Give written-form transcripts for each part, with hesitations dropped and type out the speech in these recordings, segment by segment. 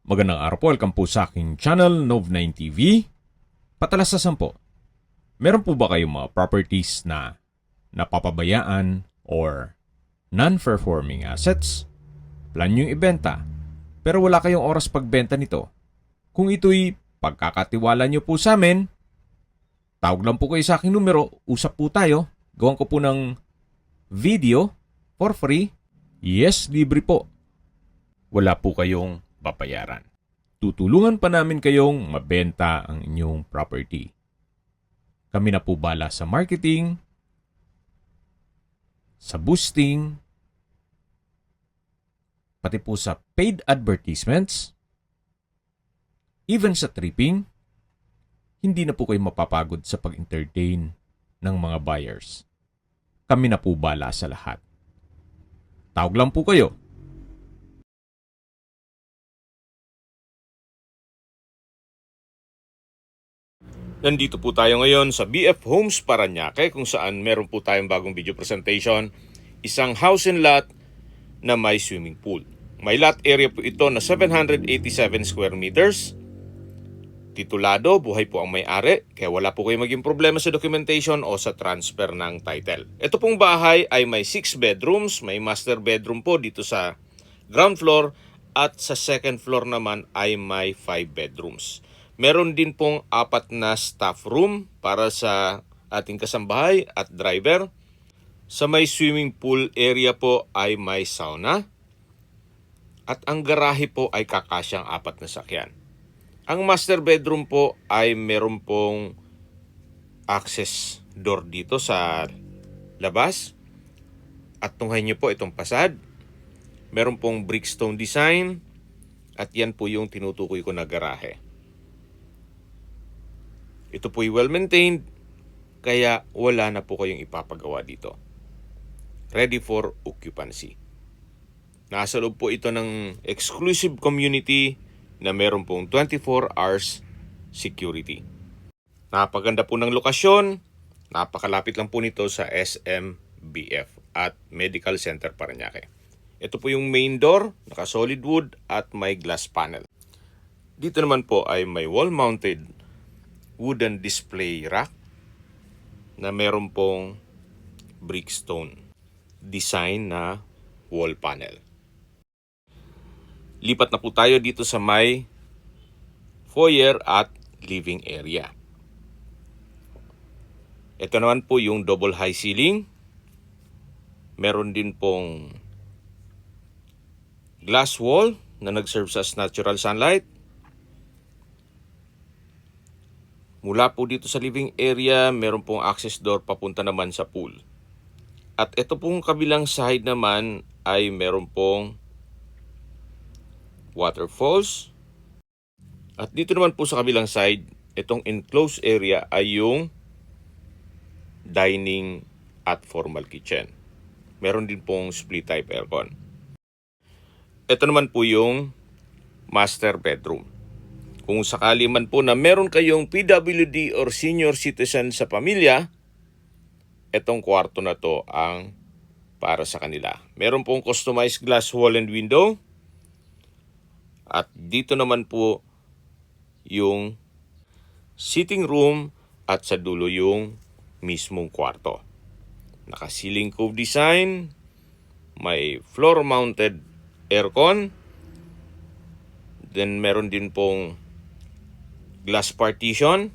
Magandang araw po, welcome po sa aking channel, Nov9 TV. Patalasasan po, meron po ba kayong mga properties na napapabayaan or non-performing assets? Plan nyo ibenta, pero wala kayong oras pagbenta nito. Kung ito'y pagkakatiwala nyo po sa amin, tawag lang po kayo sa aking numero, usap po tayo, gawan ko po ng video for free. Yes, libre po. Wala po kayong babayaran. Tutulungan pa namin kayong mabenta ang inyong property. Kami na po bala sa marketing, sa boosting, pati po sa paid advertisements, even sa tripping. Hindi na po kayo mapapagod sa pag-entertain ng mga buyers. Kami na po bala sa lahat. Tawag lang po kayo. Nandito po tayo ngayon sa BF Homes Parañaque kung saan meron po tayong bagong video presentation. Isang house and lot na may swimming pool. May lot area po ito na 787 square meters. Titulado, buhay po ang may-ari, kaya wala po kayo maging problema sa documentation o sa transfer ng title. Ito pong bahay ay may 6 bedrooms, may master bedroom po dito sa ground floor at sa second floor naman ay may 5 bedrooms. Meron din pong 4 na staff room para sa ating kasambahay at driver. Sa may swimming pool area po ay may sauna. At ang garahe po ay kakasyang 4 na sakyan. Ang master bedroom po ay meron pong access door dito sa labas. At tunghayin niyo po itong pasad. Meron pong brickstone design. At yan po yung tinutukoy ko na garahe. Ito po'y well-maintained, kaya wala na po kayong ipapagawa dito. Ready for occupancy. Nasa loob po ito ng exclusive community na meron pong 24 hours security. Napaganda po ng lokasyon, napakalapit lang po nito sa SMBF at Medical Center Parañaque. Ito po yung main door, naka-solid wood at may glass panel. Dito naman po ay may wall-mounted wooden display rack na meron pong brickstone design na wall panel. Lipat na po tayo dito sa may foyer at living area. Ito naman po yung double high ceiling. Meron din pong glass wall na nag-serve as natural sunlight. Mula po dito sa living area, meron pong access door papunta naman sa pool. At ito pong kabilang side naman ay meron pong waterfalls. At dito naman po sa kabilang side, itong enclosed area ay yung dining at formal kitchen. Meron din pong split type aircon. Ito naman po yung master bedroom. Kung sakali man po na meron kayong PWD or senior citizen sa pamilya, itong kwarto na to ang para sa kanila. Meron pong customized glass wall and window. At dito naman po yung sitting room at sa dulo yung mismong kwarto. Naka-ceiling cove design, may floor-mounted aircon, then meron din pong glass partition.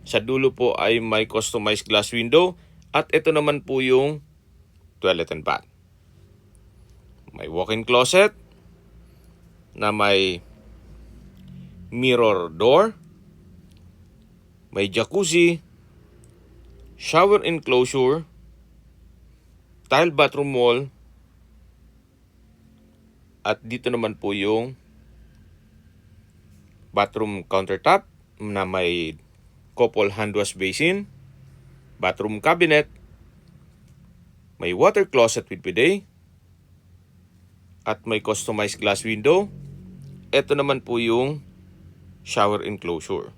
Sa dulo po ay may customized glass window. At ito naman po yung toilet and bath. May walk-in closet na may mirror door. May jacuzzi, shower enclosure, tile bathroom wall. At dito naman po yung bathroom countertop na may couple hand wash basin, bathroom cabinet, may water closet with bidet, at may customized glass window. Ito naman po yung shower enclosure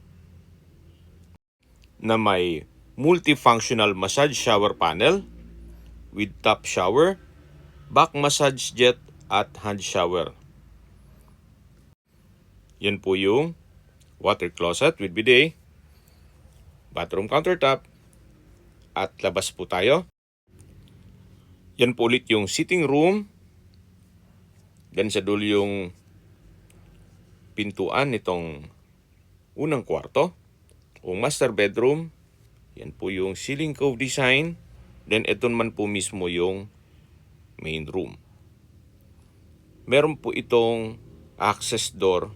na may multifunctional massage shower panel with top shower, back massage jet at hand shower. Yan po yung water closet with bidet, bathroom countertop, at labas po tayo. Yan po ulit yung sitting room. Then sa dulo yung pintuan nitong unang kwarto o master bedroom. Yan po yung ceiling cove design. Then ito naman po mismo yung main room. Meron po itong access door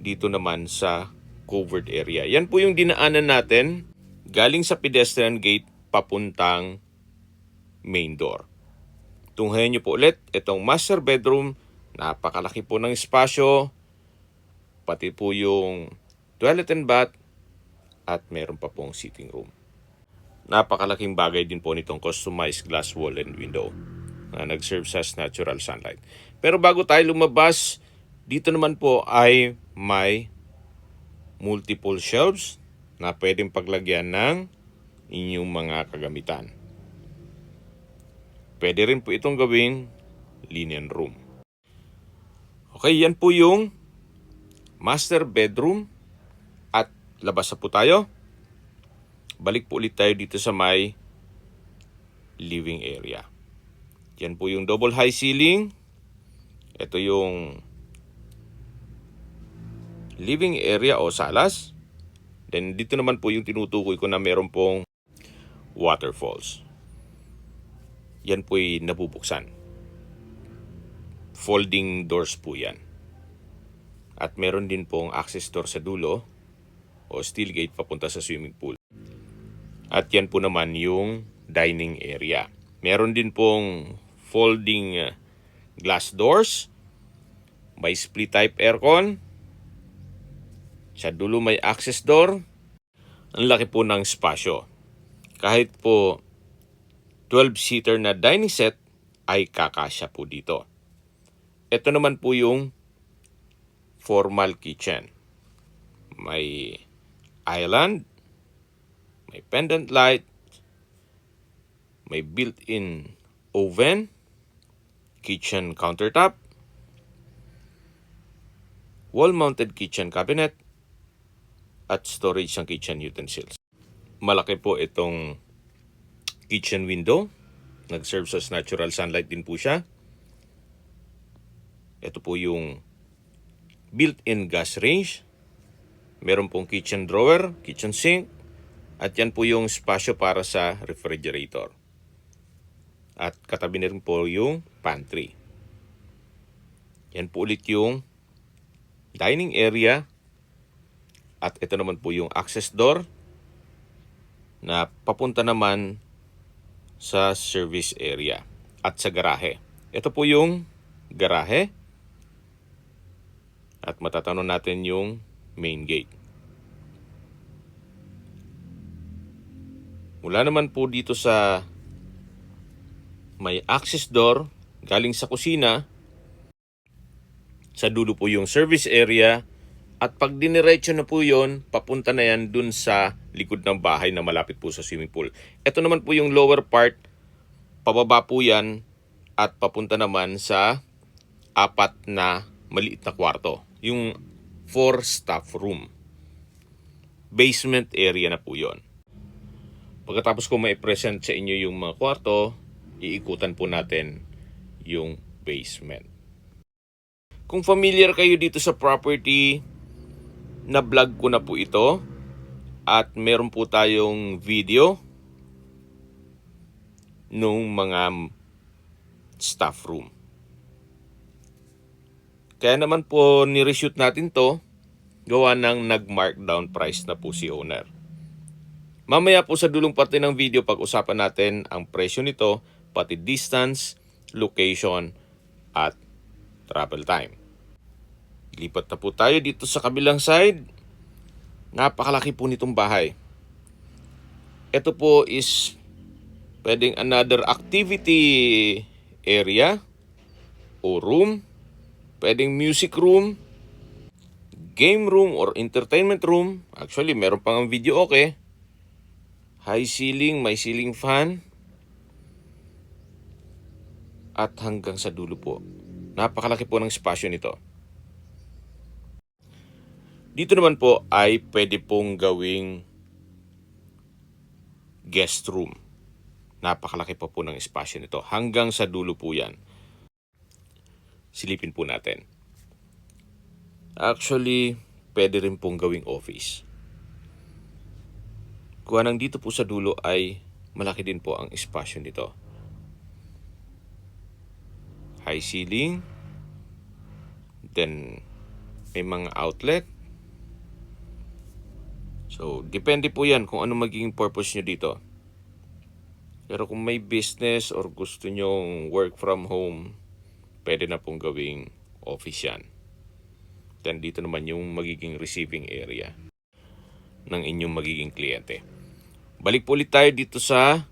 dito naman sa covered area. Yan po yung dinaanan natin galing sa pedestrian gate papuntang main door. Tunghayan nyo po ulit itong master bedroom. Napakalaki po ng espasyo. Pati po yung toilet and bath. At meron pa pong sitting room. Napakalaking bagay din po nitong customized glass wall and window na nag-serve as natural sunlight. Pero bago tayo lumabas, dito naman po ay may multiple shelves na pwedeng paglagyan ng inyong mga kagamitan. Pwede rin po itong gawing linen room. Okay, yan po yung master bedroom at labas na po tayo. Balik po ulit tayo dito sa may living area. Yan po yung double high ceiling. Ito yung living area o salas. Then dito naman po yung tinutukoy ko na meron pong waterfalls. Yan po'y nabubuksan. Folding doors po yan. At meron din pong access door sa dulo o steel gate papunta sa swimming pool. At yan po naman yung dining area. Meron din pong folding glass doors. May split type aircon. Sa dulo may access door. Ang laki po ng spasyo. Kahit po 12-seater na dining set ay kakasya po dito. Ito naman po yung formal kitchen. May island, may pendant light, may built-in oven, kitchen countertop, wall-mounted kitchen cabinet, at storage ng kitchen utensils. Malaki po itong kitchen window. Nag-serve as natural sunlight din po siya. Ito po yung built-in gas range. Meron pong kitchen drawer, kitchen sink, at yan po yung spasyo para sa refrigerator. At katabi na rin po yung pantry. Yan po ulit yung dining area. At ito naman po yung access door na papunta naman sa service area at sa garahe. Ito po yung garahe. At matatanong natin yung main gate. Mula naman po dito sa may access door galing sa kusina, sa dulo po yung service area, at pag diniretso na po yon, papunta na yan dun sa likod ng bahay na malapit po sa swimming pool. Ito naman po yung lower part, pababa po yan at papunta naman sa apat na maliit na kwarto. Yung 4 staff room. Basement area na po yon. Pagkatapos ko mai-present sa inyo yung mga kwarto, iikutan po natin yung basement. Kung familiar kayo dito sa property, na-vlog ko na po ito at meron po tayong video nung mga staff room. Kaya naman po ni-reshoot natin to, gawa ng nag-markdown price na po si owner. Mamaya po sa dulong parte ng video, pag-usapan natin ang presyo nito, pati distance, location, at travel time. Lipat na po tayo dito sa kabilang side. Napakalaki po nitong bahay. Ito po is pwedeng another activity area o room. Pwedeng music room, game room or entertainment room. Actually, meron pang video okay. High ceiling, may ceiling fan. At hanggang sa dulo po. Napakalaki po ng spasyo nito. Dito naman po ay pwede pong gawing guest room. Napakalaki pa po ng espasyo nito. Hanggang sa dulo po yan. Silipin po natin. Actually, pwede rin pong gawing office. Kuha nang dito po sa dulo ay malaki din po ang espasyo nito. High ceiling. Then, may mga outlet. So, depende po yan kung ano magiging purpose nyo dito. Pero kung may business or gusto nyong work from home, pwede na pong gawing office yan. Then dito naman yung magiging receiving area ng inyong magiging kliyente. Balik po ulit tayo dito sa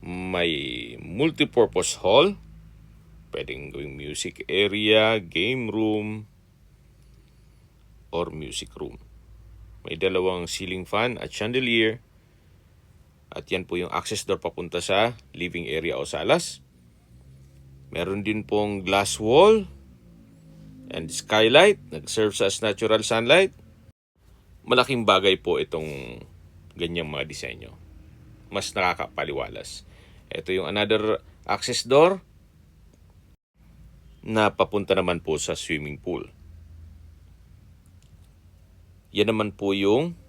may multipurpose hall. Pwedeng gawing music area, game room, or music room. May dalawang ceiling fan at chandelier. At yan po yung access door papunta sa living area o salas. Meron din pong glass wall and skylight. Nag-serve as natural sunlight. Malaking bagay po itong ganyang mga disenyo. Mas nakakapaliwalas. Ito yung another access door na papunta naman po sa swimming pool. Yan naman po yung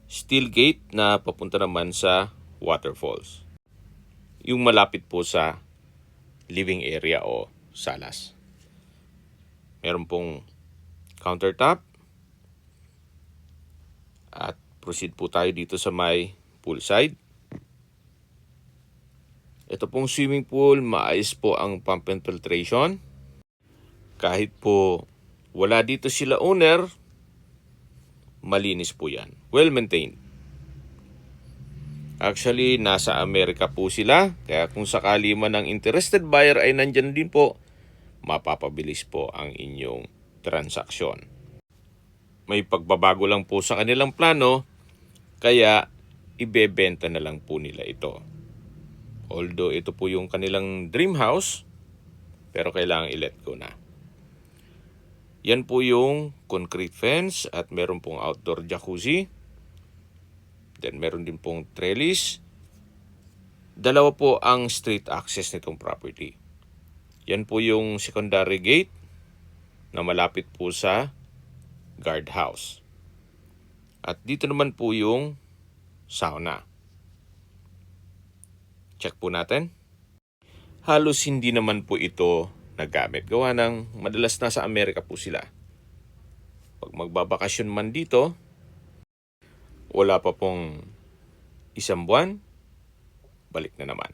steel gate na papunta naman sa waterfalls. Yung malapit po sa living area o salas. Meron pong countertop. At proceed po tayo dito sa may poolside. Ito pong swimming pool, maayos po ang pump and filtration. Kahit po wala dito sila owner, malinis po yan. Well maintained. Actually, nasa Amerika po sila. Kaya kung sakali man ang interested buyer ay nandyan din po, mapapabilis po ang inyong transaksyon. May pagbabago lang po sa kanilang plano, kaya ibebenta na lang po nila ito. Although ito po yung kanilang dream house, pero kailangan i-let go na. Yan po yung concrete fence at meron pong outdoor jacuzzi. Then meron din pong trellis. Dalawa po ang street access nitong property. Yan po yung secondary gate na malapit po sa guardhouse. At dito naman po yung sauna. Check po natin. Halos hindi naman po ito nagamit. Gawa ng madalas nasa Amerika po sila. Pag magbabakasyon man dito, wala pa pong isang buwan, balik na naman.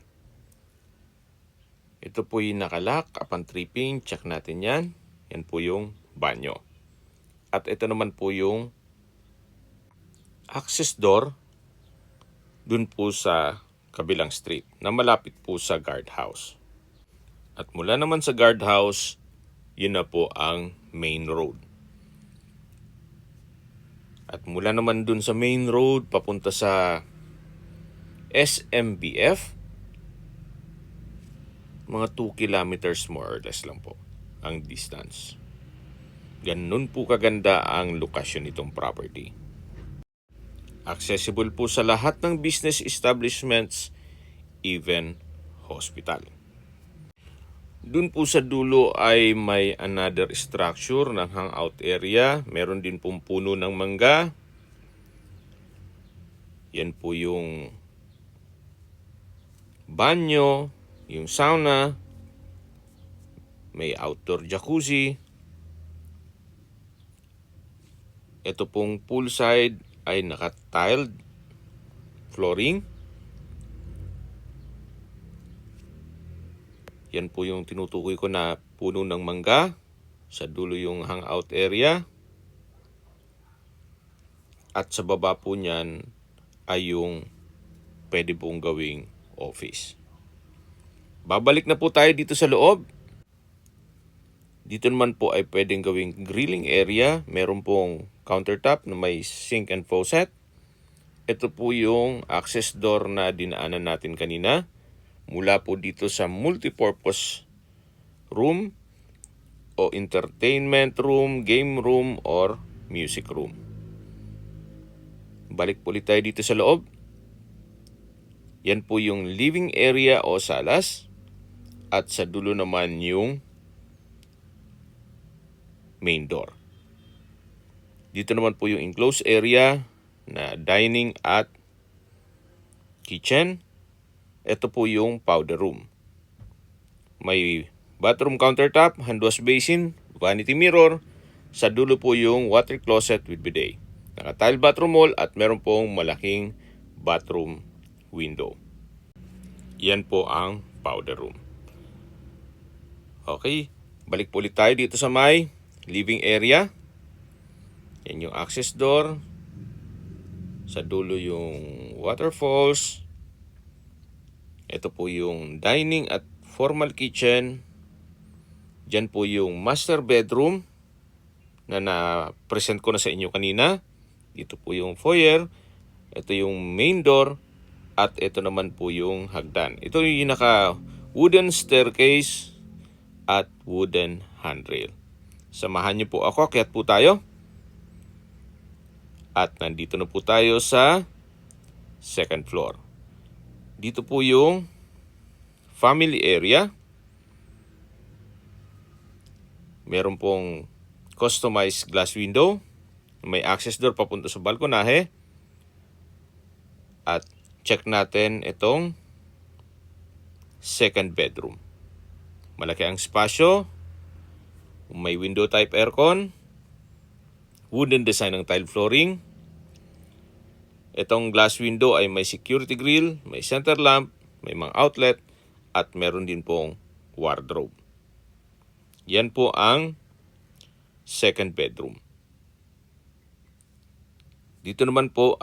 Ito po yung nakalak, upon tripping, check natin yan. Yan po yung banyo. At ito naman po yung access door dun po sa kabilang street na malapit po sa guardhouse. At mula naman sa guardhouse, yun na po ang main road. At mula naman dun sa main road, papunta sa SMBF, mga 2 kilometers more or less lang po ang distance. Ganun po kaganda ang lokasyon nitong property. Accessible po sa lahat ng business establishments, even hospital. Dun po sa dulo ay may another structure ng hangout area. Meron din pong puno ng mangga. Yan po yung banyo, yung sauna, may outdoor jacuzzi. Ito pong poolside ay naka-tiled flooring. Yan po yung tinutukoy ko na puno ng mangga. Sa dulo yung hangout area. At sa baba po niyan ay yung pwede pong gawing office. Babalik na po tayo dito sa loob. Dito naman po ay pwedeng gawing grilling area. Meron pong countertop na may sink and faucet. Ito po yung access door na dinaanan natin kanina. Mula po dito sa multipurpose room o entertainment room, game room, or music room. Balik po ulit tayo dito sa loob. Yan po yung living area o salas. At sa dulo naman yung main door. Dito naman po yung enclosed area na dining at kitchen. Ito po yung powder room. May bathroom countertop, hand wash basin, vanity mirror. Sa dulo po yung water closet with bidet. Naka-tile bathroom wall at meron pong malaking bathroom window. Yan po ang powder room. Okay, balik po ulit tayo dito sa may living area. Yan yung access door. Sa dulo yung waterfalls. Ito po yung dining at formal kitchen. Diyan po yung master bedroom na na-present ko na sa inyo kanina. Dito po yung foyer. Ito yung main door. At ito naman po yung hagdan. Ito yung naka-wooden staircase at wooden handrail. Samahan niyo po ako, akyat po tayo. At nandito na po tayo sa second floor. Dito po yung family area. Meron pong customized glass window. May access door papunta sa balkonahe. At check natin itong second bedroom. Malaki ang spasyo. May window type aircon. Wooden design ng tile flooring. Itong glass window ay may security grill, may center lamp, may mga outlet, at meron din pong wardrobe. Yan po ang second bedroom. Dito naman po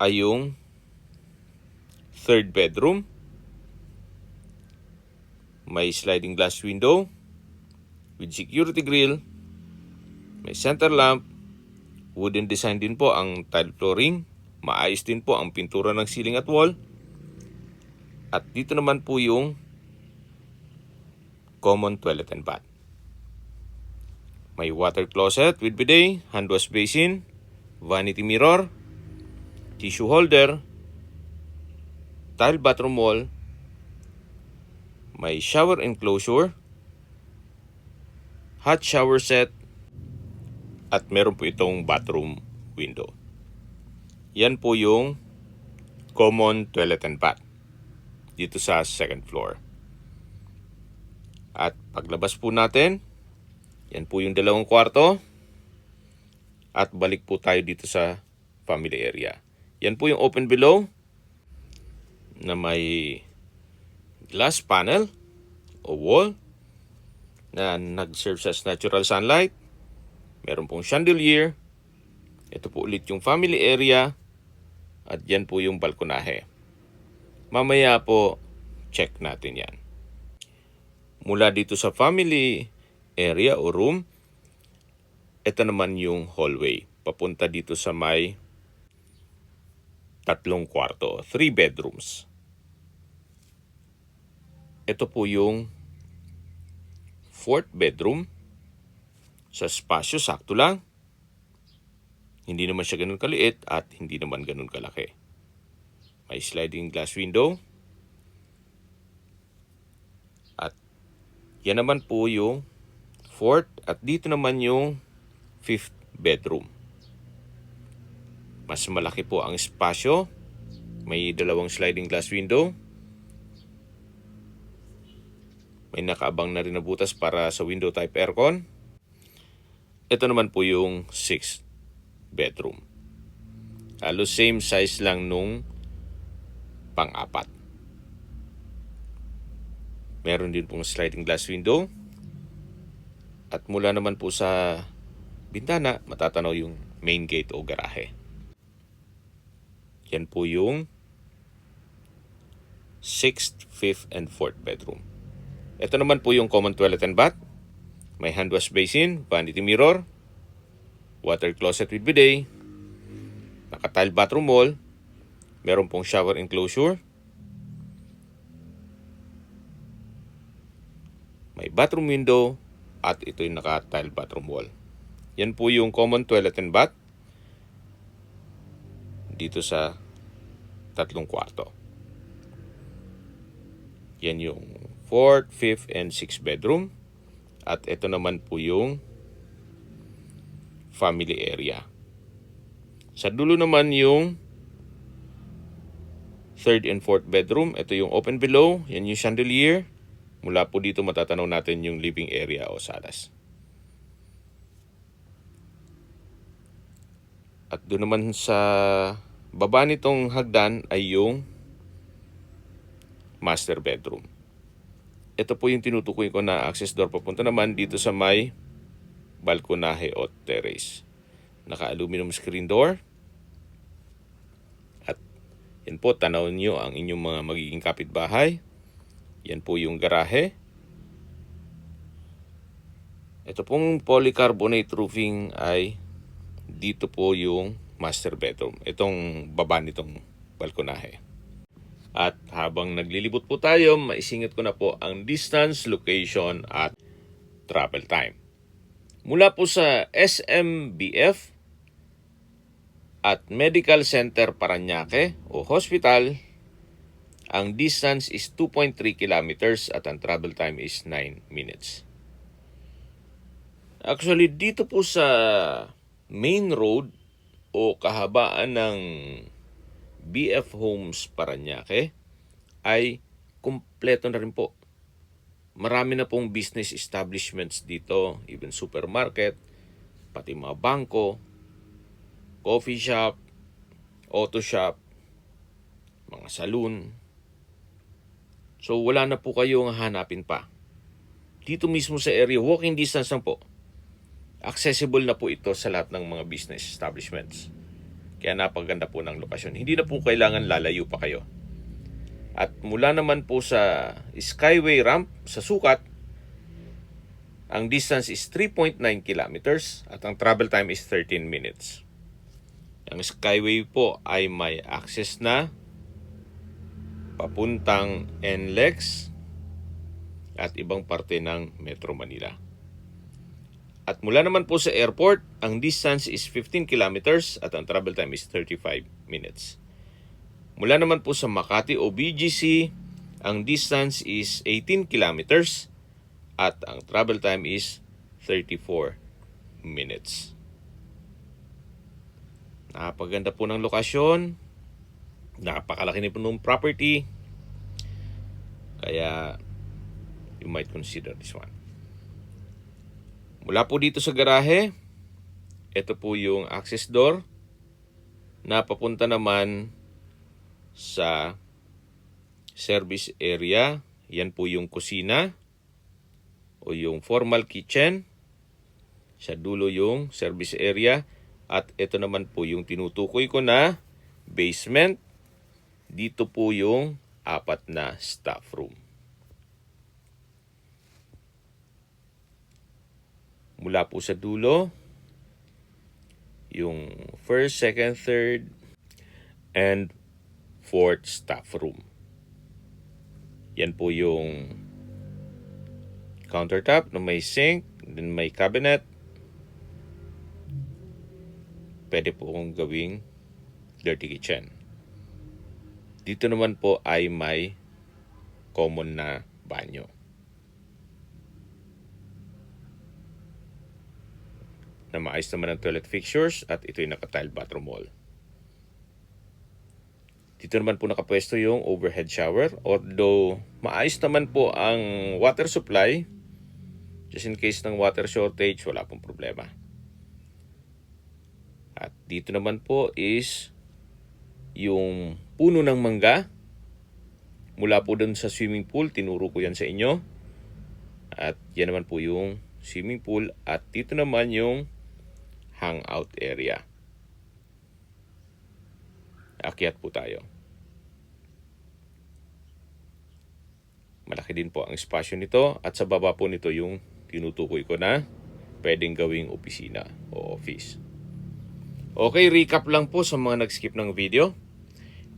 ay yung third bedroom. May sliding glass window with security grill, may center lamp, wooden design din po ang tile flooring, maayos din po ang pintura ng ceiling at wall. At dito naman po yung common toilet and bath. May water closet with bidet, hand wash basin, vanity mirror, tissue holder, tile bathroom wall, may shower enclosure, hot shower set, at meron po itong bathroom window. Yan po yung common toilet and bath dito sa second floor. At paglabas po natin, yan po yung dalawang kwarto. At balik po tayo dito sa family area. Yan po yung open below na may glass panel o wall na nag-serve as natural sunlight. Meron pong chandelier. Ito po ulit yung family area. At yan po yung balkonahe. Mamaya po, check natin yan. Mula dito sa family area o room, ito naman yung hallway. Papunta dito sa may 3 kwarto, 3 bedrooms. Ito po yung 4th bedroom. Sa spasyo, sakto lang. Hindi naman siya ganun kaliit at hindi naman ganun kalaki. May sliding glass window. At yan naman po yung 4th at dito naman yung 5th bedroom. Mas malaki po ang espasyo. May 2 sliding glass window. May nakaabang na rin na butas para sa window type aircon. Ito naman po yung 6th bedroom. Halos same size lang nung pang-4. Meron din pong sliding glass window. At mula naman po sa bintana, matatanaw yung main gate o garahe. Yan po yung 6th, 5th, and 4th bedroom. Ito naman po yung common toilet and bath. May hand wash basin, vanity mirror, water closet with bidet, naka-tile bathroom wall, meron pong shower enclosure, may bathroom window, at ito'y naka-tile bathroom wall. Yan po yung common toilet and bath dito sa 3 kwarto. Yan yung 4th, 5th, and 6th bedroom. At ito naman po yung family area. Sa dulo naman yung 3rd and 4th bedroom. Ito yung open below. Yan yung chandelier. Mula po dito matatanaw natin yung living area o salas. At doon naman sa baba nitong hagdan ay yung master bedroom. Ito po yung tinutukoy ko na access door papunta naman dito sa may balkonahe o terrace. Naka-aluminum screen door. At yan po, tanawin nyo ang inyong mga magiging kapitbahay. Yan po yung garahe. Ito pong polycarbonate roofing ay dito po yung master bedroom. Itong baba nitong balkonahe. At habang naglilibot po tayo, maisingit ko na po ang distance, location at travel time. Mula po sa SMBF at Medical Center Parañaque o hospital, ang distance is 2.3 kilometers at ang travel time is 9 minutes. Actually, dito po sa main road o kahabaan ng BF Homes Parañaque ay kumpleto na rin po. Marami na pong business establishments dito, even supermarket, pati mga bangko, coffee shop, auto shop, mga saloon. So wala na po kayong hanapin pa. Dito mismo sa area, walking distance lang po. Accessible na po ito sa lahat ng mga business establishments. Kaya napaganda po ng lokasyon. Hindi na po kailangan lalayo pa kayo. At mula naman po sa Skyway ramp sa Sukat, ang distance is 3.9 kilometers at ang travel time is 13 minutes. Ang Skyway po ay may access na papuntang NLEX at ibang parte ng Metro Manila. At mula naman po sa airport, ang distance is 15 kilometers at ang travel time is 35 minutes. Mula naman po sa Makati o BGC, ang distance is 18 kilometers at ang travel time is 34 minutes. Napaganda po ng lokasyon. Napakalaki na po ng property. Kaya you might consider this one. Mula po dito sa garahe, ito po yung access door na papunta naman sa service area. Yan po yung kusina o yung formal kitchen. Sa dulo yung service area. At ito naman po yung tinutukoy ko na basement. Dito po yung 4 na staff room. Mula po sa dulo, yung 1st, 2nd, 3rd, and 4th staff room. Yan po yung countertop na may sink, then may cabinet. Pwede po kong gawing dirty kitchen. Dito naman po ay may common na banyo. Na maayos naman ang toilet fixtures at ito'y naka-tile bathroom wall. Dito naman po nakapwesto yung overhead shower. Although maayos naman po ang water supply, just in case ng water shortage, wala pong problema. At dito naman po is yung puno ng mangga. Mula po dun sa swimming pool, tinuro ko yan sa inyo. At yan naman po yung swimming pool. At dito naman yung hangout area. Akyat po tayo. Malaki din po ang espasyo nito at sa baba po nito yung tinutukoy ko na pwedeng gawing opisina o office. Okay, recap lang po sa mga nag-skip ng video.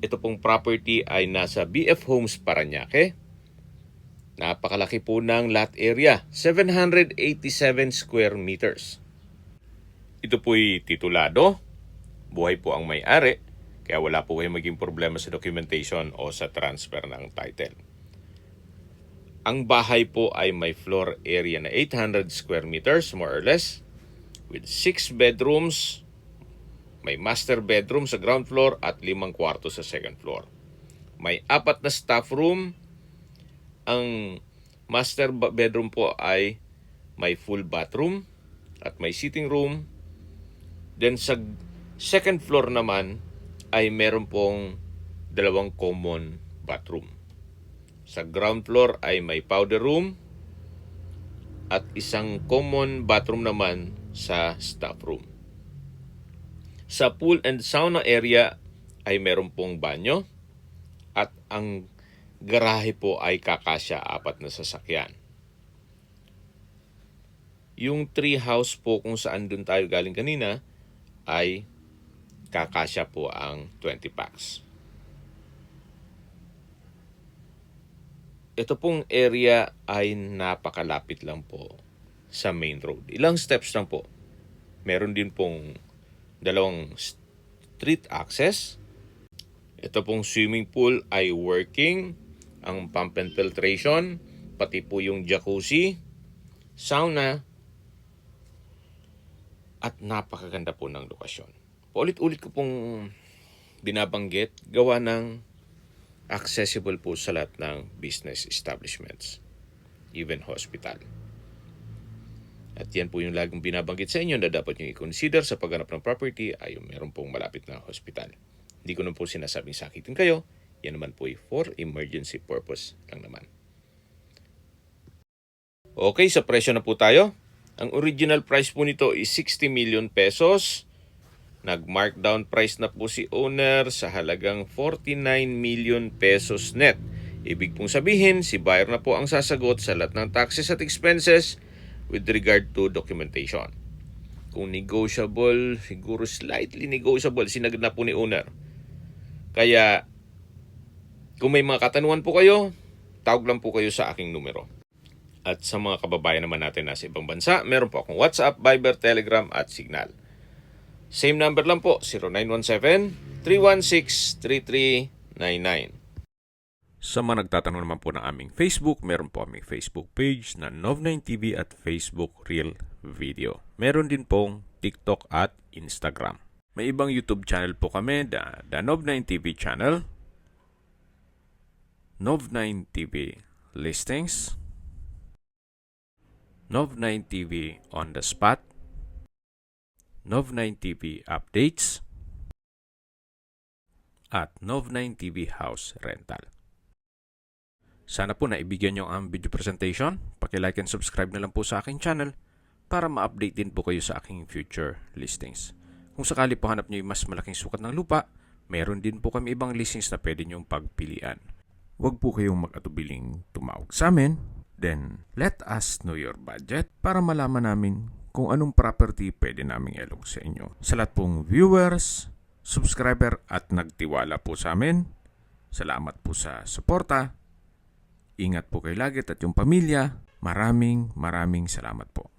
Ito pong property ay nasa BF Homes Parañaque. Napakalaki po ng lot area, 787 square meters. Ito po'y titulado, buhay po ang may-ari, kaya wala po kayong maging problema sa documentation o sa transfer ng title. Ang bahay po ay may floor area na 800 square meters, more or less, with 6 bedrooms, may master bedroom sa ground floor at 5 kwarto sa second floor. May 4 na staff room. Ang master bedroom po ay may full bathroom at may sitting room. Then sa second floor naman ay meron pong 2 common bathroom. Sa ground floor ay may powder room at 1 common bathroom naman sa staff room. Sa pool and sauna area ay meron pong banyo at ang garahe po ay kakasya 4 na sasakyan. Yung tree house po kung saan dun tayo galing kanina ay kakasya po ang 20 packs. Ito pong area ay napakalapit lang po sa main road. Ilang steps lang po. Meron din pong 2 street access. Ito pong swimming pool ay working. Ang pump and filtration, pati po yung jacuzzi, sauna, at napakaganda po ng lokasyon. Paulit-ulit ko pong binabanggit, gawa ng accessible po sa lahat ng business establishments, even hospital. At yan po yung laging binabanggit sa inyo na dapat nyo i-consider sa paghanap ng property ay meron pong malapit na hospital. Hindi ko na po sinasabing sakitin kayo, yan naman po ay for emergency purpose lang naman. Okay, sa presyo na po tayo. Ang original price po nito is 60 million pesos. Nag-markdown price na po si owner sa halagang 49 million pesos net. Ibig pong sabihin, si buyer na po ang sasagot sa lahat ng taxes at expenses with regard to documentation. Kung negotiable, siguro slightly negotiable, sinagad na po ni owner. Kaya, kung may mga katanungan po kayo, tawag lang po kayo sa aking numero. At sa mga kababayan naman natin nasa ibang bansa, meron po akong WhatsApp, Viber, Telegram at Signal. Same number lang po, 0917-316-3399. Sa mga nagtatanong naman po ng aming Facebook, meron po aming Facebook page na Nov9TV at Facebook Real Video. Meron din pong TikTok at Instagram. May ibang YouTube channel po kami, the Nov9TV channel, Nov9TV Listings, Nov9TV On The Spot, Nov9TV Updates, at Nov9TV House Rental. Sana po naibigyan nyo ang video presentation. Paki-like and subscribe na lang po sa aking channel para ma-update din po kayo sa aking future listings. Kung sakali po hanap nyo yung mas malaking sukat ng lupa, meron din po kami ibang listings na pwede nyong pagpilian. Huwag po kayong mag-atubiling tumawag sa amin. Then, let us know your budget para malaman namin kung anong property pwede naming ilog sa inyo. Sa lahat pong viewers, subscriber at nagtiwala po sa amin, salamat po sa suporta. Ingat po kayo lagi at yung pamilya. Maraming salamat po.